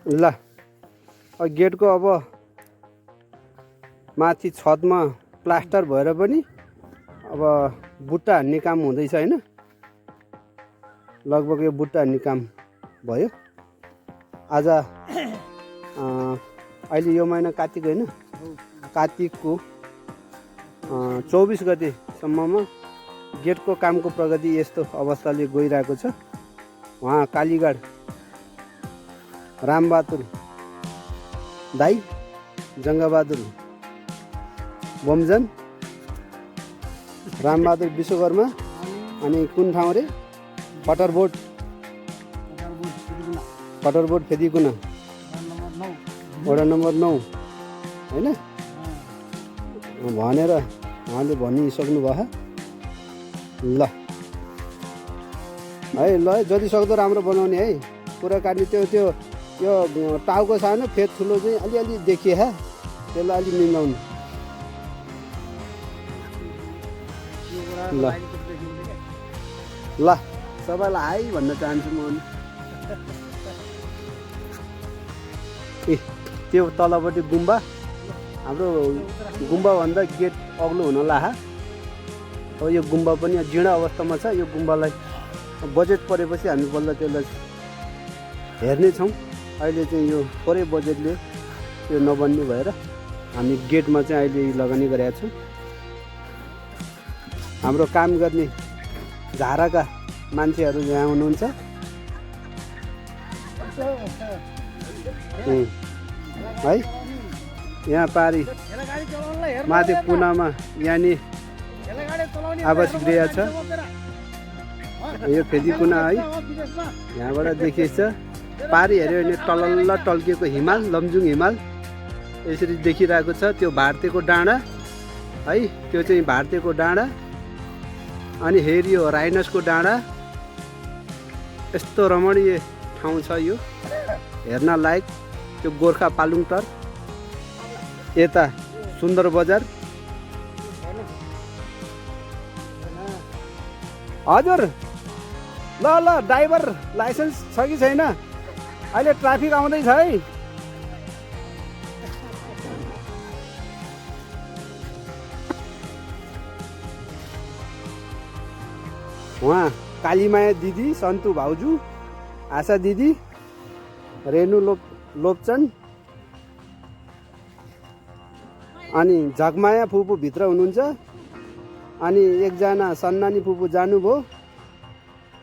ल गेटको अब माथि छतमा प्लास्टर भएर पनि अब बुट्टा हान्ने काम हुँदैछ हैन। लगभग यो बुट्टा हान्ने काम भयो। आज अहिले यो महिना कार्तिक हैन, कार्तिकको 24 गतेसम्ममा गेटको कामको प्रगति यस्तो अवस्थाले गइरहेको छ। उहाँ कालीगाड रामबहादुर दाई, जङ्गबहादुर बमजन, रामबहादुर विश्वकर्मा अनि कुन ठाउँ रे पटरबोट फेदिकुना वडा नम्बर 9 हैन भनेर उहाँले भनिसक्नु भयो। ल है ल जति सक्दो राम्रो बनाउने है। कुरा काट्ने त्यो यो टाउको सानो फेद ठुलो चाहिँ अलिअलि देखिए है, त्यसलाई अलि मिलाउनु। ल ल सबैलाई हाई भन्न चाहन्छु म। ए त्यो तलपट्टि गुम्बा, हाम्रो गुम्बाभन्दा गेट अग्लो हुन लाहा। अब यो गुम्बा पनि जीर्ण अवस्थामा छ। यो गुम्बालाई बजेट परेपछि हामी बल्ल त्यसलाई हेर्नेछौँ। अहिले चाहिँ यो थोरै बजेटले यो नबन्ने भएर हामी गेटमा चाहिँ अहिले लगानी गरेका छौँ। हाम्रो काम गर्ने झाराका मान्छेहरू यहाँ हुनुहुन्छ। है यहाँ पारी माथि कुनामा यहाँनिर आवास गृह छ। यो फेदिकुना है, यहाँबाट देखिएछ। पारी हेऱ्यो भने टलल्ल टल्किएको हिमाल, लमजुङ हिमाल यसरी देखिरहेको छ। त्यो भारतीयको डाँडा है, त्यो चाहिँ भारतीयको डाँडा। अनि हेरियो राइनसको डाँडा। यस्तो रमणीय ठाउँ छ यो, हेर्न लायक। त्यो गोर्खा पालुङटर, यता सुन्दर बजार। हजुर ल ल ड्राइभर लाइसेन्स छ कि छैन? अहिले ट्राफिक आउँदैछ है। उहाँ कालीमाया दिदी, सन्तु भाउजू, आशा दिदी, रेणु लोप्चन अनि झगमाया फुपू भित्र हुनुहुन्छ। अनि एकजना सन्नानी फुपू जानुभयो।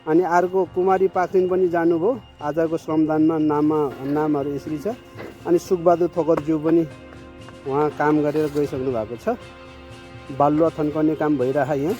अनि अर्को कुमारी पाखरिन पनि जानुभयो आजको श्रमदानमा। नामहरू यसरी छ। अनि सुखबहादुर थोकरज्यू पनि उहाँ काम गरेर गइसक्नु भएको छ। बालुवा थन्काउने काम भइरहेको यहाँ।